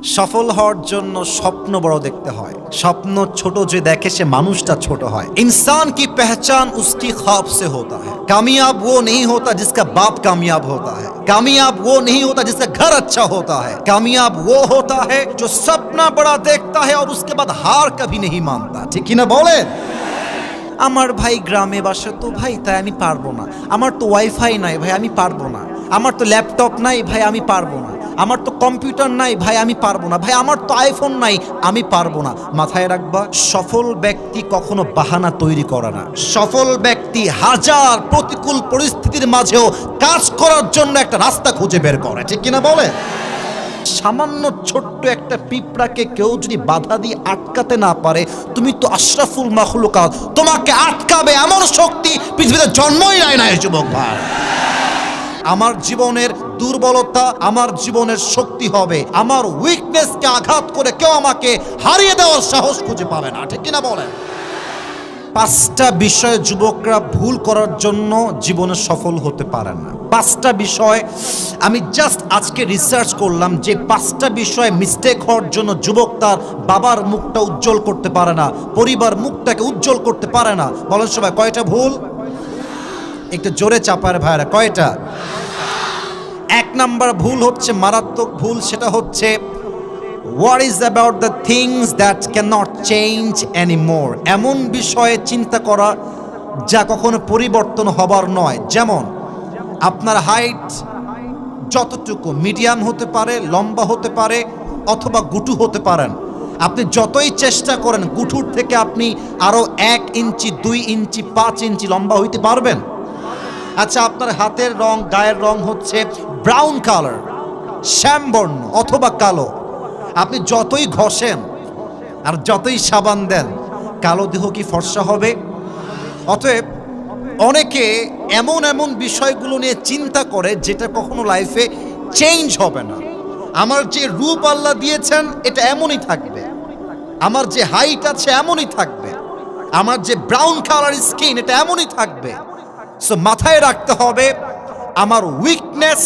সফল হওয়ার জন্য স্বপ্ন বড় দেখতে হয়। স্বপ্ন ছোট যে দেখে সে মানুষটা ছোট হয়। इंसान की पहचान उसकी ख्वाब से होता है। कामयाब वो नहीं होता जिसका बाप कामयाब होता है। कामयाब वो नहीं होता जिसका घर अच्छा होता है। कामयाब वो होता है जो सपना बड़ा देखता है और उसके बाद हार कभी नहीं मानता। ठीक ही ना बोले? আমার ভাই গ্রামে বাসা, তো ভাই তাই আমি পারবো না। আমার তো ওয়াইফাই নাই ভাই, আমি পারবো না। আমার তো ল্যাপটপ নাই ভাই, আমি পারবো না। আমার তো কম্পিউটার নাই ভাই, আমি পারবো না। ভাই আমার তো আইফোন নাই, আমি পারবো না। মাথায় রাখবা, সফল ব্যক্তি কখনো বাহানা তৈরি করে না। সফল ব্যক্তি হাজার প্রতিকূল পরিস্থিতির মাঝেও কাজ করার জন্য একটা রাস্তা খুঁজে বের করে। ঠিক কিনা বলে? সামান্য ছোট্ট একটা পিঁপড়াকে কেউ যদি বাধা দিয়ে আটকাতে না পারে, তুমি তো আশরাফুল মাখলুকাত, তোমাকে আটকাবে এমন শক্তি পৃথিবীতে জন্মই নেয় না যুবক ভাই। আমার জীবনের দুর্বলতা আমার জীবনের শক্তি হবে। আমার উইকনেসকে আঘাত করে কেউ আমাকে হারিয়ে দেওয়ার সাহস খুঁজে পাবে না। ঠিক কিনা বলেন? পাঁচটা বিষয়ে যুবকরা ভুল করার জন্য জীবনে সফল হতে পারে না। পাঁচটা বিষয় আমি জাস্ট আজকে রিসার্চ করলাম, যে পাঁচটা বিষয়ে মিস্টেক হওয়ার জন্য যুবক তার বাবার মুখটা উজ্জ্বল করতে পারে না, পরিবার মুখটাকে উজ্জ্বল করতে পারে না। বলেন সবাই কয়টা ভুল? একটু জোরে চাপার ভাইরা, কয়টা? এক নাম্বার ভুল হচ্ছে মারাত্মক ভুল, সেটা হচ্ছে worries about the things that cannot change anymore। এমন বিষয়ে চিন্তা করা যা কখনো পরিবর্তন হবার নয়। যেমন আপনার হাইট যতটুকু, মিডিয়াম হতে পারে, লম্বা হতে পারে, অথবা গুটু হতে পারেন। আপনি যতই চেষ্টা করেন গুটুর থেকে আপনি আরো 1 ইঞ্চি, 2 ইঞ্চি, 5 ইঞ্চি লম্বা হইতে পারবেন। আচ্ছা, আপনার হাতের রং, গায়ের রং হচ্ছে ব্রাউন কালার, শ্যামবর্ণ অথবা কালো। আপনি যতই ঘষেন আর যতই সাবান দেন, কালো দেহ কি ফর্সা হবে? অতএব অনেকে এমন এমন বিষয়গুলো নিয়ে চিন্তা করে যেটা কখনো লাইফে চেঞ্জ হবে না। আমার যে রূপ আল্লাহ দিয়েছেন এটা এমনই থাকবে, আমার যে হাইট আছে এমনই থাকবে, আমার যে ব্রাউন কালার স্কিন এটা এমনই থাকবে। সো মাথায় রাখতে হবে, আমার উইকনেস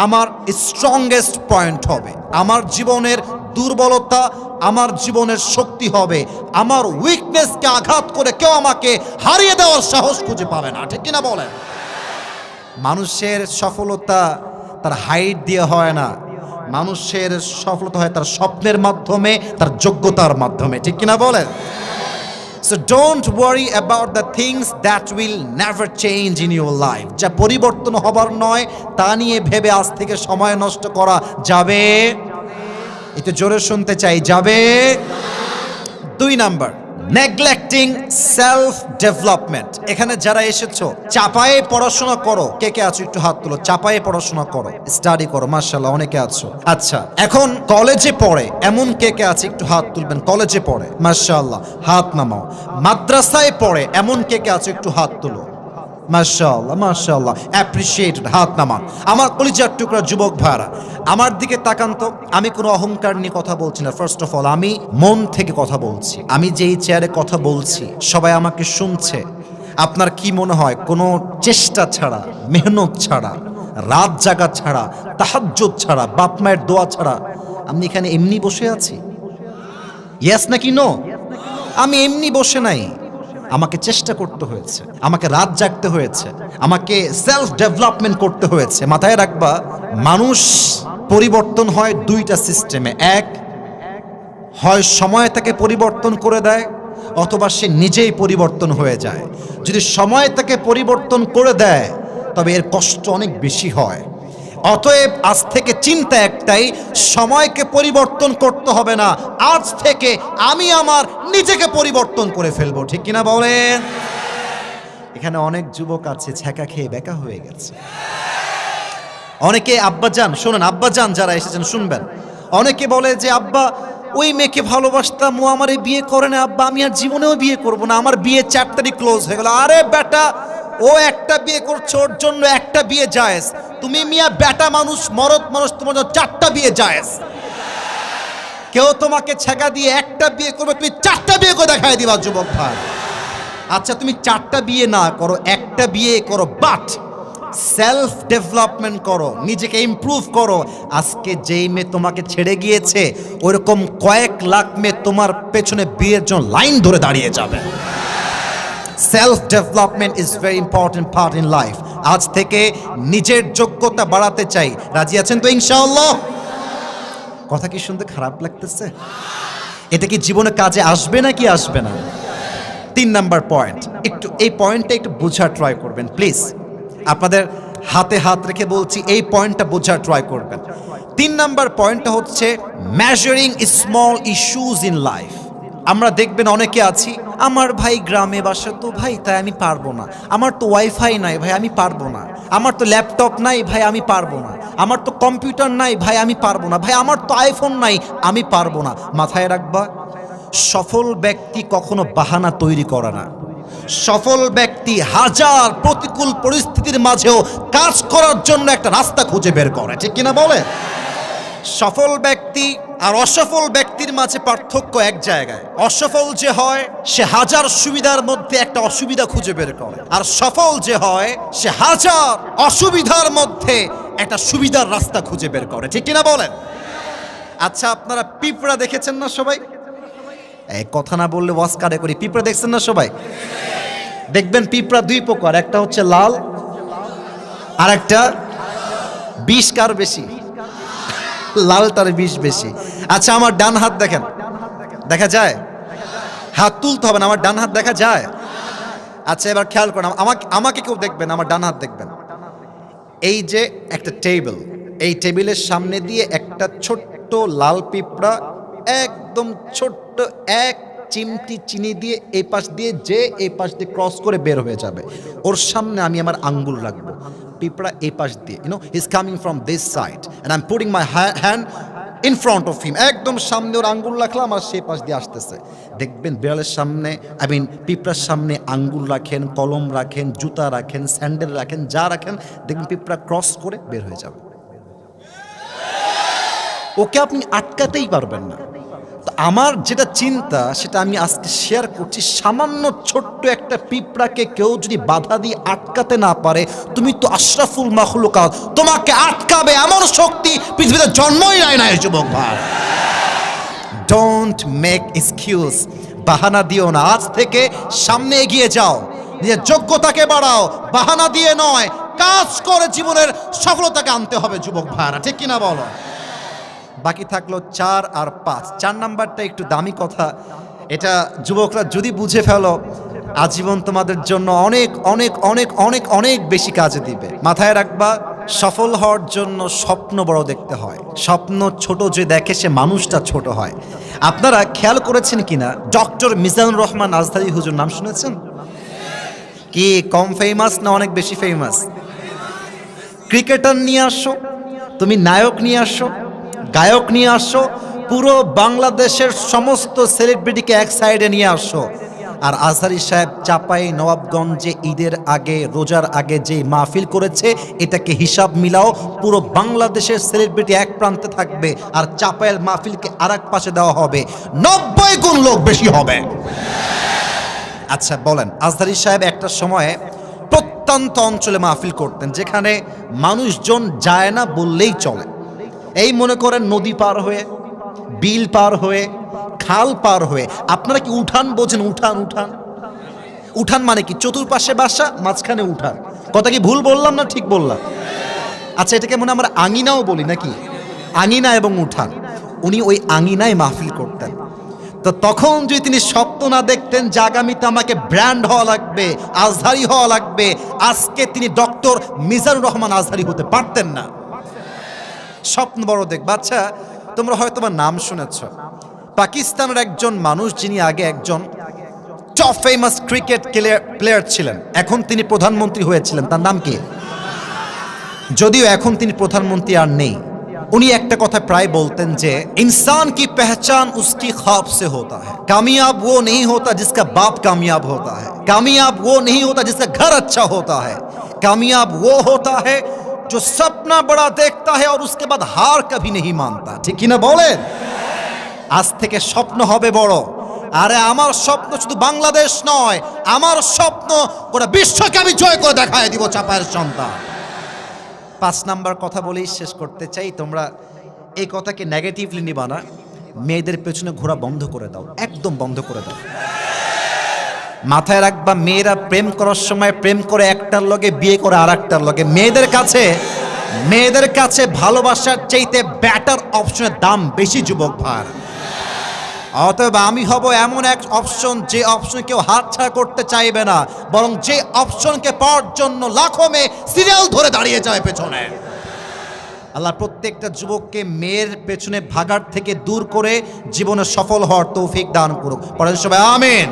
আমার স্ট্রংগেস্ট পয়েন্ট হবে। আমার জীবনের দুর্বলতা আমার জীবনের শক্তি হবে। আমার উইকনেসকে আঘাত করে কেউ আমাকে হারিয়ে দেওয়ার সাহস খুঁজে পাবে না। ঠিক কিনা বলেন? মানুষের সফলতা তার হাইট দিয়ে হয় না, মানুষের সফলতা হয় তার স্বপ্নের মাধ্যমে, তার যোগ্যতার মাধ্যমে। ঠিক কিনা বলেন? So don't worry about the things that will never change in your life। যা পরিবর্তন হবার নয় তা নিয়ে ভেবে আজ থেকে সময় নষ্ট করা যাবে? একটু জোরে শুনতে চাই, যাবে? 2 নাম্বার, নেগলেক্টিং সেলফ ডেভেলপমেন্ট। এখানে যারা এসেছো চাপায়ে পড়াশোনা করো, কে কে আছো একটু হাত তুলো। চাপায়ে পড়াশোনা করো, স্টাডি করো, মাশাআল্লাহ অনেকে আছো। আচ্ছা, এখন কলেজে পড়ে এমন কে কে আছে একটু হাত তুলবেন। কলেজে পড়ে, মাশাআল্লাহ হাত নামাও। মাদ্রাসায় পড়ে এমন কে কে আছে একটু হাত তুলো। মাশাআল্লাহ মাশাআল্লাহ, অ্যাপ্রিশিয়েটেড, হাত নামান। আমার কলিজার টুকরা যুবক ভাইরা, আমার দিকে তাকান তো। আমি কোনো অহংকার নিয়ে কথা বলছি না। ফার্স্ট অফ অল আমি মন থেকে কথা বলছি। আমি যেই চেয়ারে কথা বলছি সবাই আমাকে শুনছে। আপনার কি মনে হয় কোনো চেষ্টা ছাড়া, মেহনত ছাড়া, রাত জাগা ছাড়া, তাহাজ্জুদ ছাড়া, বাপ মায়ের দোয়া ছাড়া আমি এখানে এমনি বসে আছি? ইয়েস নাকি নো? আমি এমনি বসে নাই, আমাকে চেষ্টা করতে হয়েছে, আমাকে রাত জাগতে হয়েছে, আমাকে সেলফ ডেভেলপমেন্ট করতে হয়েছে। মাথায় রাখবা, মানুষ পরিবর্তন হয় 2টা সিস্টেমে। এক, হয় সময় তাকে পরিবর্তন করে দেয়, অথবা সে নিজেই পরিবর্তন হয়ে যায়। যদি সময় তাকে পরিবর্তন করে দেয় তবে এর কষ্ট অনেক বেশি হয়। অতএব আজ থেকে চিন্তা একটাই, সময়কে পরিবর্তন করতে হবে না, আজ থেকে আমি আমার নিজেকে পরিবর্তন করে ফেলবো। ঠিক কিনা বলেন? এখানে অনেক যুবক আছে ছ্যাঁকা খেয়ে বেকা হয়ে গেছে। অনেকে আব্বাজান, শোনেন আব্বাজান যারা এসেছেন শুনবেন, অনেকে বলে যে আব্বা ওই মেয়েকে ভালোবাসতাম, ও আমারে বিয়ে করে না, আব্বা আমি আর জীবনেও বিয়ে করব না, আমার বিয়ে চ্যাপ্টারই ক্লোজ হয়ে গেল। আরে বেটা, ও একটা বিয়ে করছে, ওর জন্য একটা বিয়ে জায়েজ। তুমি মিয়া বেটা মানুষ, মরদ মানুষ, তোমার জন্য 4টা বিয়ে জায়েজ। কেউ তোমাকে ছেঁকা দিয়ে একটা বিয়ে করবে, তুমি 4টা বিয়ে করে দেখায় দিবা যুবক ভাই। আচ্ছা তুমি 4টা বিয়ে না করো, একটা বিয়ে করো, বাট সেলফ ডেভেলপমেন্ট করো, নিজেকে ইমপ্রুভ করো। আজকে যেই মেয়ে তোমাকে ছেড়ে গিয়েছে ওইরকম কয়েক লাখ মেয়ে তোমার পেছনে বিয়ের জন্য লাইন ধরে দাঁড়িয়ে যাবে। Self development is very important part in life. আজ থেকে নিজের যোগ্যতা বাড়াতে চাই, রাজি আছেন তো ইনশাআল্লাহ? কথা কি শুনতে খারাপ লাগতেছে? এটা কি জীবনে কাজে আসবে নাকি আসবে না? 3 নাম্বার পয়েন্ট, একটু এই পয়েন্টটা একটু বোঝার ট্রাই করবেন প্লিজ। আপনাদের হাতে হাত রেখে বলছি, এই পয়েন্টটা বোঝার ট্রাই করবেন। 3 নাম্বার পয়েন্টটা হচ্ছে measuring small issues in life. আমরা দেখবেন অনেকে আছি, আমার ভাই গ্রামে বাসা তো ভাই তাই আমি পারবো না, আমার তো ওয়াইফাই নাই ভাই আমি পারবো না, আমার তো ল্যাপটপ নাই ভাই আমি পারবো না, আমার তো কম্পিউটার নাই ভাই আমি পারবো না, ভাই আমার তো আইফোন নাই আমি পারবো না। মাথায় রাখবা, সফল ব্যক্তি কখনো বাহানা তৈরি করে না। সফল ব্যক্তি হাজার প্রতিকূল পরিস্থিতির মাঝেও কাজ করার জন্য একটা রাস্তা খুঁজে বের করে, ঠিক কিনা বলে? সফল ব্যক্তি আর অসফল ব্যক্তির মাঝে পার্থক্য এক জায়গায়। অসফল যে হয় সে হাজার সুবিধার মধ্যে একটা অসুবিধা খুঁজে বের করে, আর সফল যে হয় সে হাজার অসুবিধার মধ্যে একটা সুবিধার রাস্তা খুঁজে বের করে, ঠিক কিনা বলেন? আচ্ছা, আপনারা পিঁপড়া দেখেছেন না সবাই? এই কথা না বললে ওয়াজ কারে করি। পিঁপড়া দেখছেন না সবাই? দেখবেন পিঁপড়া 2 প্রকার, একটা হচ্ছে লাল আর একটা বিষ কার বেশি? লালটার বিষ বেশি। আচ্ছা, আমার ডান হাত দেখেন, দেখা যায়? হাত তুলতে হবে না, আমার ডান হাত দেখা যায়? আচ্ছা, এবার খেয়াল করেন, আমাকে কেউ দেখবেন, আমার ডান হাত দেখবেন। এই যে একটা টেবিল, এই টেবিলের সামনে দিয়ে একটা ছোট্ট লাল পিঁপড়া একদম ছোট্ট এক চিমটি চিনি দিয়ে এই পাশ দিয়ে যে এই পাশ দিয়ে ক্রস করে বের হয়ে যাবে। ওর সামনে আমি আমার আঙ্গুল রাখবো, পিঁপড়া এই পাশ দিয়ে, he is coming from this side and I am putting my hand in front of him. একদম সামনে ওর আঙ্গুল রাখলাম আর সেই পাশ দিয়ে আসতেছে। দেখবেন বিড়ালের সামনে, পিঁপড়ার সামনে আঙ্গুল রাখেন, কলম রাখেন, জুতা রাখেন, স্যান্ডেল রাখেন, যা রাখেন, দেখবেন পিঁপড়া ক্রস করে বের হয়ে যাবে। ওকে আপনি আটকাতেই পারবেন না। তো আমার যেটা চিন্তা সেটা আমি আজকে শেয়ার করছি। সামান্য ছোট্ট একটা পিঁপড়াকে কেউ যদি বাধা দিয়ে আটকাতে না পারে, তুমি তো আশরাফুল মাখলুকাত, তোমাকে আটকাবে এমন শক্তি পৃথিবীতে জন্মই নেয় না যুবক ভাই। ডোন্ট মেক এক্সকিউজ, বাহানা দিও না। আজ থেকে সামনে এগিয়ে যাও, নিজের যোগ্যতাকে বাড়াও, বাহানা দিয়ে নয়, কাজ করে জীবনের সফলতাকে আনতে হবে যুবক ভাইরা, ঠিক কিনা বলো? বাকি থাকলো 4 আর 5। 4 নাম্বারটা একটু দামি কথা, এটা যুবকরা যদি বুঝে ফেলো আজীবন তোমাদের জন্য অনেক অনেক অনেক অনেক অনেক বেশি কাজে দিবে। মাথায় রাখবা, সফল হওয়ার জন্য স্বপ্ন বড় দেখতে হয়। স্বপ্ন ছোট যে দেখে সে মানুষটা ছোট হয়। আপনারা খেয়াল করেছেন কিনা, ডক্টর মিজানুর রহমান আজহারী হুজুর নাম শুনেছেন? কি কম ফেমাস না অনেক বেশি ফেমাস? ক্রিকেটার নিয়ে আসো, তুমি নায়ক নিয়ে আসো, গায়ক নিয়ে আসো, পুরো বাংলাদেশের সমস্ত সেলিব্রিটিকে এক সাইডে নিয়ে আসো, আর আজহারী সাহেব চাপাই নবাবগঞ্জে ঈদের আগে, রোজার আগে যে মাহফিল করেছে, এটাকে হিসাব মিলাও, পুরো বাংলাদেশের সেলিব্রিটি এক প্রান্তে থাকবে আর চাপাইয়ের মাহফিলকে আর এক পাশে দেওয়া হবে, 90 গুণ লোক বেশি হবে। আচ্ছা বলেন, আজহারী সাহেব একটা সময়ে প্রত্যন্ত অঞ্চলে মাহফিল করতেন, যেখানে মানুষজন যায় না বললেই চলে। এই মনে করেন নদী পার হয়ে, বিল পার হয়ে, খাল পার হয়ে। আপনারা কি উঠান বোঝেন? উঠান উঠান উঠান মানে কি? চতুর্পাশে বাসা, মাঝখানে উঠান। কথা কি ভুল বললাম না ঠিক বললাম? আচ্ছা, এটাকে মনে আমরা আঙিনাও বলি নাকি? আঙিনা এবং উঠান। উনি ওই আঙিনায় মাহফিল করতেন। তো তখন যদি তিনি স্বপ্ন না দেখতেন যে আগামীতে আমাকে ব্র্যান্ড হওয়া লাগবে, আজহারী হওয়া লাগবে, আজকে তিনি ডক্টর মিজানুর রহমান আজহারী হতে পারতেন না। স্বপ্ন বড় দেখবা। আচ্ছা, তোমরা হয়তো বা নাম শুনেছ, পাকিস্তানের একজন মানুষ যিনি আগে একজন টপ ফেমাস ক্রিকেট প্লেয়ার ছিলেন, এখন তিনি প্রধানমন্ত্রী হয়েছিলেন। তার নাম কি? যদিও এখন তিনি প্রধানমন্ত্রী আর নেই। উনি একটা কথা প্রায় বলতেন যে ইনসান কি পেহচান উসকি ख्वाब से होता है, कामयाब वो नहीं होता जिसका बाप कामयाब होता है, कामयाब वो नहीं होता जिसका घर अच्छा होता है, कामयाब वो होता है जो सपना बड़ा देखता है और उसके बाद हार कभी नहीं मानता। ঠিক কি না বলেন? আজ থেকে স্বপ্ন হবে বড়। আরে আমার স্বপ্ন শুধু বাংলাদেশ নয়, আমার স্বপ্ন গোটা বিশ্বকে আমি জয় করে দেখায় দিব চাপায়ের সন্তান। 5 নাম্বার কথা বলেই শেষ করতে চাই। তোমরা এই কথাকে নেগেটিভলি নিবা না। মেয়েদের পেছনে ঘোরা বন্ধ করে দাও, একদম বন্ধ করে দাও। মাথায় রাখবা, মেয়েরা প্রেম করার সময় প্রেম করে একটার লগে, বিয়ে করে আর একটার লগে। মেয়েদের কাছে ভালোবাসার চাইতে ব্যাটার অপশনের দাম বেশি, যুবক ভাই। অতএব আমি হব এমন এক অপশন, যে অপশন কেউ হাতছাড়া করতে চাইবে না, বরং যে অপশনকে পাওয়ার জন্য লাখো মেয়ে সিরিয়াল ধরে দাঁড়িয়ে যায় পেছনে। আল্লাহ প্রত্যেকটা যুবককে মেয়ের পেছনে ভাগার থেকে দূর করে জীবনে সফল হওয়ার তৌফিক দান করুক। পড়েন সবাই আমিন।